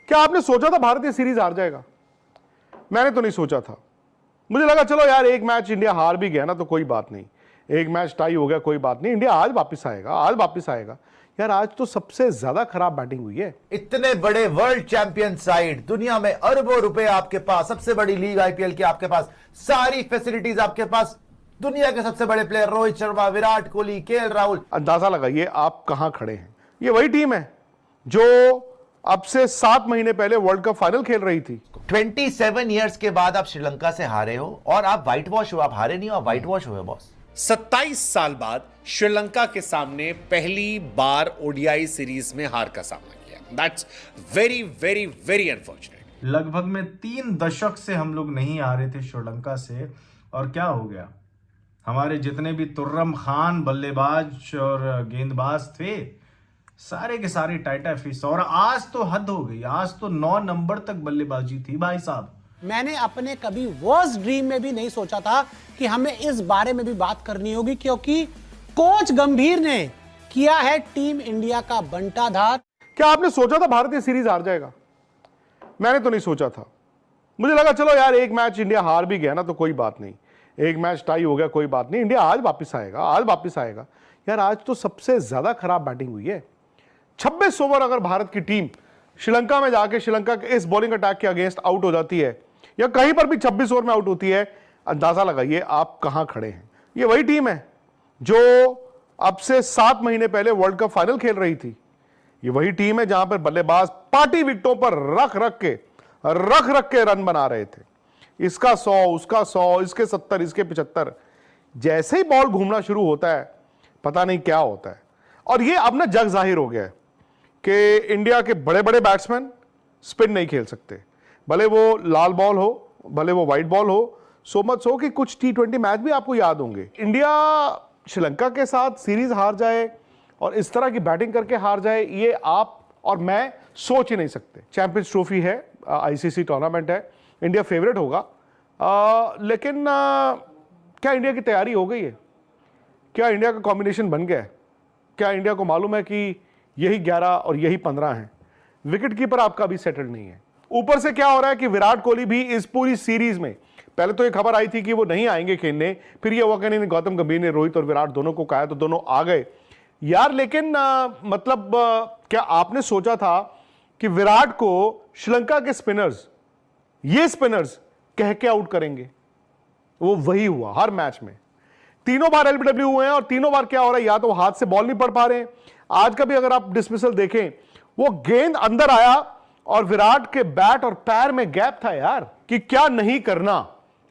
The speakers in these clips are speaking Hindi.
क्या आपने सोचा था भारत ये सीरीज हार जाएगा? मैंने तो नहीं सोचा था। मुझे लगा चलो यार एक मैच इंडिया हार भी गया ना तो कोई बात नहीं, एक मैच टाई हो गया कोई बात नहीं, इंडिया आज वापस आएगा, आज वापस आएगा। यार आज तो सबसे ज्यादा खराब बैटिंग हुई है। इतने बड़े वर्ल्ड चैंपियन साइड, दुनिया में अरबों रुपए आपके पास, सबसे बड़ी लीग आईपीएल की आपके पास, सारी फैसिलिटीज आपके पास, दुनिया के सबसे बड़े प्लेयर रोहित शर्मा, विराट कोहली, केएल राहुल। अंदाजा लगाइए आप कहां खड़े हैं। ये वही टीम है जो अब से 7 महीने पहले वर्ल्ड कप फाइनल खेल रही थी। 27 ईयर्स के बाद आप श्रीलंका से हारे हो और आप व्हाइट वॉश हो। आप हारे नहीं हो, आप व्हाइट वॉश हुए बॉस। 27 साल बाद श्रीलंका के सामने पहली बार ओडीआई सीरीज में हार का सामना किया। That's very very very unfortunate. लगभग में 3 दशक से हम लोग नहीं आ रहे थे श्रीलंका से, और क्या हो गया, हमारे जितने भी तुर्रम खान बल्लेबाज और गेंदबाज थे सारे के सारे टाइटा फिश। और आज तो हद हो गई, आज तो 9 नंबर तक बल्लेबाजी थी भाई साहब। मैंने अपने कभी वर्स्ट ड्रीम में भी नहीं सोचा था कि हमें इस बारे में भी बात करनी होगी, क्योंकि कोच गंभीर ने किया है टीम इंडिया का बंटाधार। क्या आपने सोचा था भारत ये सीरीज हार जाएगा? मैंने तो नहीं सोचा था। मुझे लगा चलो यार एक मैच इंडिया हार भी गया ना तो कोई बात नहीं, एक मैच टाई हो गया कोई बात नहीं, इंडिया आज वापस आएगा, आज वापस आएगा। यार आज तो सबसे ज्यादा खराब बैटिंग हुई है। 26 ओवर अगर भारत की टीम श्रीलंका में जाके श्रीलंका के इस बॉलिंग अटैक के अगेंस्ट आउट हो जाती है या कहीं पर भी 26 ओवर में आउट होती है, अंदाजा लगाइए आप कहां खड़े हैं। ये वही टीम है जो अब से 7 महीने पहले वर्ल्ड कप फाइनल खेल रही थी। ये वही टीम है जहां पर बल्लेबाज पार्टी विकेटों पर रख रख के रन बना रहे थे। इसका 100, उसका 100, इसके 70, इसके 75। जैसे ही बॉल घूमना शुरू होता है पता नहीं क्या होता है। और ये अब ना जग जाहिर हो गया है कि इंडिया के बड़े बड़े बैट्समैन स्पिन नहीं खेल सकते, भले वो लाल बॉल हो, भले वो व्हाइट बॉल हो। सो मच हो कि कुछ T20 मैच भी आपको याद होंगे, इंडिया श्रीलंका के साथ सीरीज हार जाए और इस तरह की बैटिंग करके हार जाए, ये आप और मैं सोच ही नहीं सकते। चैंपियंस ट्रॉफी है, आईसीसी टूर्नामेंट है, इंडिया फेवरेट होगा, लेकिन क्या इंडिया की तैयारी हो गई है? क्या इंडिया का कॉम्बिनेशन बन गया है? क्या इंडिया को मालूम है कि यही 11 और यही 15 हैं? विकेट कीपर आपका भी सेटल्ड नहीं है। ऊपर से क्या हो रहा है कि विराट कोहली भी इस पूरी सीरीज में, पहले तो ये खबर आई थी कि वो नहीं आएंगे खेलने, फिर ये हुआ कि गौतम गंभीर ने रोहित और विराट दोनों को कहा तो दोनों आ गए यार। लेकिन क्या आपने सोचा था कि विराट को श्रीलंका के स्पिनर्स, ये स्पिनर्स कह के आउट करेंगे? वो वही हुआ हर मैच में। तीनों बार एलबीडब्ल्यू हुए हैं और तीनों बार क्या हो रहा है, या तो हाथ से बॉल नहीं पड़ पा रहे हैं। आज का भी अगर आप डिसमिसल देखें, वो गेंद अंदर आया और विराट के बैट और पैर में गैप था यार, कि क्या नहीं करना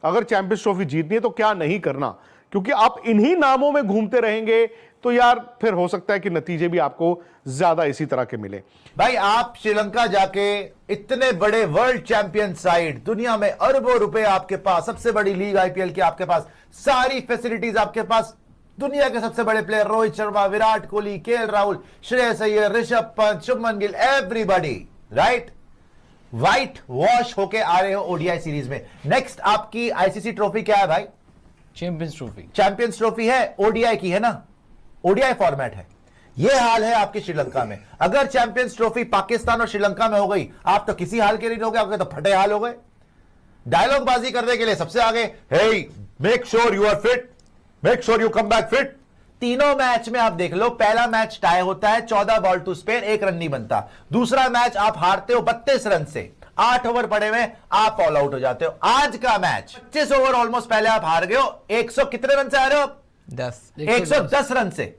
अगर चैंपियंस ट्रॉफी जीतनी है तो क्या नहीं करना, क्योंकि आप इन्हीं नामों में घूमते रहेंगे तो यार फिर हो सकता है कि नतीजे भी आपको ज्यादा इसी तरह के मिले। भाई आप श्रीलंका जाके इतने बड़े वर्ल्ड चैंपियन साइड, दुनिया में अरबों रुपए आपके पास, सबसे बड़ी लीग आईपीएल की आपके पास, सारी फैसिलिटीज आपके पास, दुनिया के सबसे बड़े player Rohit Sharma, Virat Kohli, KL Rahul, Shreyas Iyer, Rishabh Pant, Shubman Gill, everybody, right? White wash होके आ रहे हो ओडीआई सीरीज में। नेक्स्ट आपकी आईसीसी ट्रॉफी क्या है भाई? Champions trophy. चैंपियंस ट्रॉफी है, ओडीआई की है ना, ओडीआई फॉर्मेट है। यह हाल है आपके श्रीलंका में। अगर चैंपियंस ट्रॉफी पाकिस्तान और श्रीलंका में हो गई, आप तो किसी हाल के नहीं रहोगे, आपके तो फटे हाल हो गए। डायलॉग बाजी करने के लिए सबसे आगे, hey make sure you are fit, make sure you come back fit. तीनों मैच में आप देख लो, पहला मैच टाई होता है 14 बॉल टू स्पेन, 1 रन नहीं बनता। दूसरा मैच आप हारते हो 32 रन से, 8 ओवर पड़े हुए आप ऑल आउट हो जाते हो। आज का मैच 25 ओवर ऑलमोस्ट पहले आप हार गए हो, 100 कितने रन से हारे हो? 110 रन से।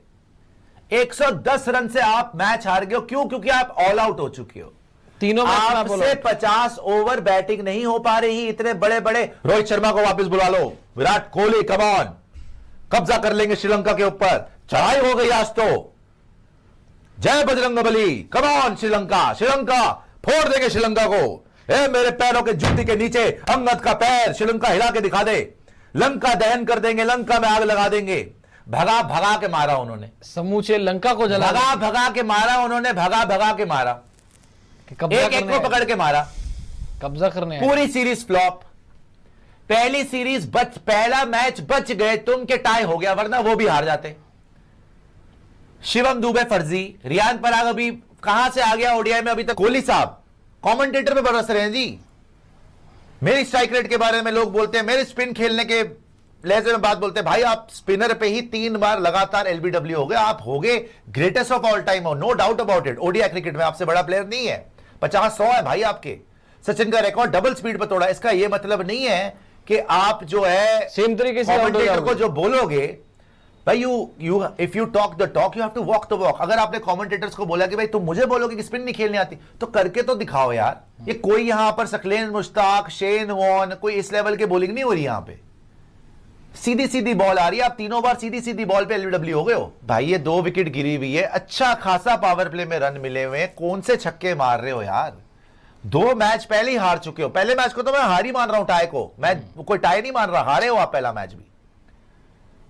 110 रन से आप मैच हार गए हो। क्यों? क्योंकि आप ऑल आउट हो चुके हो। तीनों आपसे 50 ओवर बैटिंग नहीं हो पा रही। इतने बड़े बड़े, रोहित शर्मा को वापस बुला लो, विराट कोहली कम ऑन, कब्जा कर लेंगे श्रीलंका के ऊपर, चढ़ाई हो गई आज तो, जय बजरंगबली, कम ऑन श्रीलंका, श्रीलंका फोड़ देंगे श्रीलंका को। मेरे पैरों के जूती के नीचे अंगद का पैर, श्रीलंका हिला के दिखा दे, लंका दहन कर देंगे, लंका में आग लगा देंगे। भगा भगा के मारा उन्होंने, समूचे लंका को जला, भगा भगा के मारा उन्होंने, भगा भगा के मारा, एक एक को पकड़ के मारा, कब्जा करने पूरी सीरीज फ्लॉप। पहली सीरीज पहला मैच बच गए तुम के टाई हो गया, वरना वो भी हार जाते। शिवम दुबे फर्जी, रियान पराग अभी कहां से आ गया ओडीआई में अभी तक? कोहली साहब कमेंटेटर पे बरस रहे हैं जी। मेरी स्ट्राइक रेट के बारे में लोग बोलते हैं, मेरे स्पिन खेलने के लहजे में बात बोलते हैं, भाई आप स्पिनर पे ही 3 बार लगातार एलबीडब्ल्यू हो गए, आप हो गए greatest of all time, no doubt about it. ODI cricket में आपसे बड़ा प्लेयर नहीं है, 50-100 है भाई आपके। सचिन का रिकॉर्ड डबल स्पीड पर तोड़ा। इसका यह मतलब नहीं है कि आप जो है सेम तरीके से कमेंटेटर को जो बोलोगे भाई if you talk the talk you have to walk the walk. अगर आपने कमेंटेटर्स को बोला कि भाई तुम मुझे बोलोगे कि स्पिन नहीं खेलने आती, तो करके तो दिखाओ यार। ये कोई यहां पर सकलेन मुश्ताक, शेन वॉन, कोई इस लेवल के बॉलिंग नहीं हो रही यहां पे। सीधी सीधी बॉल आ रही है, आप 3 बार सीधी सीधी बॉल पे एलबीडब्ल्यू हो गए हो भाई। ये 2 विकेट गिरी हुई है, अच्छा खासा पावर प्ले में रन मिले हुए हैं, कौन से छक्के मार रहे हो यार। 2 मैच पहले ही हार चुके हो। पहले मैच को तो मैं हार ही मान रहा हूं, टाई को मैं कोई टाई नहीं मान रहा, हारे हो आप पहला मैच भी।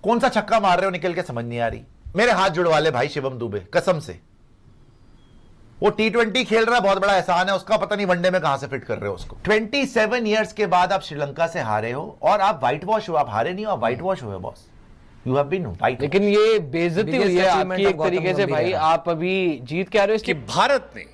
कौन सा छक्का मार रहे हो निकल के, समझ नहीं आ रही। मेरे हाथ जुड़वा ले भाई शिवम दुबे, कसम से। वो T20 खेल रहा है, बहुत बड़ा एहसान है उसका, पता नहीं वनडे में कहां से फिट कर रहे हो उसको। 27 इयर्स के बाद आप श्रीलंका से हारे हो और आप व्हाइट वॉश हो। आप हारे नहीं हो, आप व्हाइट वॉश हो boss. You have been white. लेकिन ये बेइज्जती हुई है आपकी एक तरीके से भाई। आप अभी जीत के आ रहे हो कि भारत ने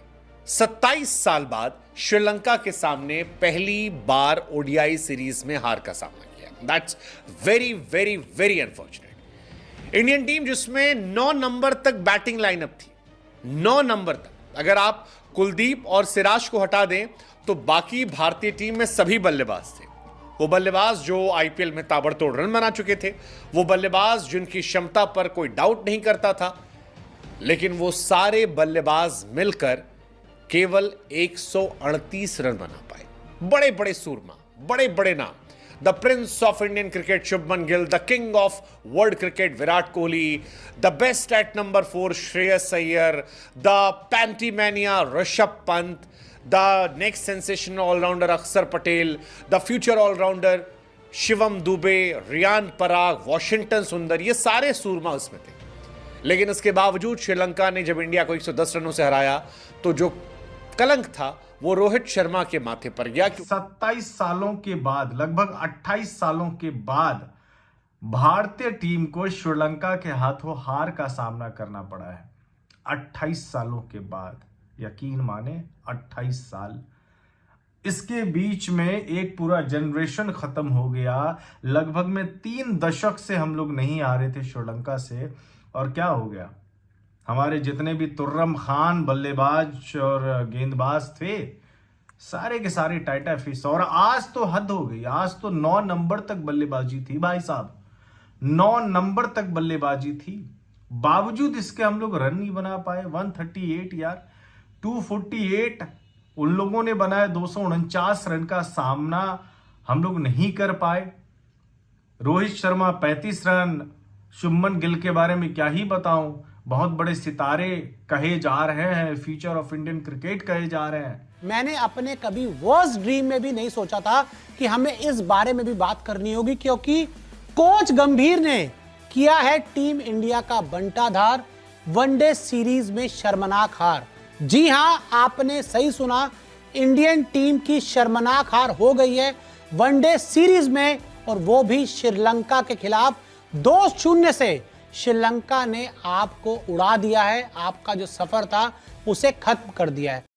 27 साल बाद श्रीलंका के सामने पहली बार ओडीआई सीरीज में हार का सामना किया। That's very very very unfortunate. Indian team जिसमें 9 नंबर तक बैटिंग लाइनअप थी, 9 नंबर तक। अगर आप कुलदीप और सिराज को हटा दें तो बाकी भारतीय टीम में सभी बल्लेबाज थे। वो बल्लेबाज जो आईपीएल में ताबड़तोड़ रन बना चुके थे, वो बल्लेबाज जिनकी क्षमता पर कोई डाउट नहीं करता था, लेकिन वो सारे बल्लेबाज मिलकर केवल 138 रन बना पाए। बड़े बड़े सूरमा, बड़े बड़े नाम, the prince of Indian cricket Shubman Gill, the king of world cricket Virat Kohli, the best at number 4 Shreyas Iyer, the pantmania Rishabh Pant, the next sensational allrounder Akshar Patel, the future allrounder Shivam Dube, Riyan Parag, Washington Sundar, ये सारे सूरमा उसमें थे। लेकिन इसके बावजूद श्रीलंका ने जब इंडिया को 110 रनों से हराया तो जो कलंक था वो रोहित शर्मा के माथे पर गया। 27 सालों के बाद, लगभग 28 सालों के बाद भारतीय टीम को श्रीलंका के हाथों हार का सामना करना पड़ा है। 28 सालों के बाद, यकीन माने 28 साल। इसके बीच में एक पूरा जनरेशन खत्म हो गया। लगभग में 3 दशक से हम लोग नहीं आ रहे थे श्रीलंका से, और क्या हो गया, हमारे जितने भी तुर्रम खान बल्लेबाज और गेंदबाज थे सारे के सारे टाइटा फिश। और आज तो हद हो गई, आज तो 9 नंबर तक बल्लेबाजी थी भाई साहब, 9 नंबर तक बल्लेबाजी थी। बावजूद इसके हम लोग रन नहीं बना पाए। 138 यार, 248 उन लोगों ने बनाया, 249 रन का सामना हम लोग नहीं कर पाए। रोहित शर्मा 35 रन, शुभमन गिल के बारे में क्या ही बताऊं, बहुत बड़े सितारे कहे जा रहे हैं, फ्यूचर ऑफ इंडियन क्रिकेट कहे जा रहे हैं। मैंने अपने कभी वर्स्ट ड्रीम में भी नहीं सोचा था कि हमें इस बारे में भी बात करनी होगी, क्योंकि कोच गंभीर ने किया है टीम इंडिया का बंटाधार, वनडे सीरीज में शर्मनाक हार। जी हां, आपने सही सुना, इंडियन टीम की शर्मनाक हार हो गई है वनडे सीरीज में, और वो भी श्रीलंका के खिलाफ। 2-0 से श्रीलंका ने आपको उड़ा दिया है, आपका जो सफर था उसे खत्म कर दिया है।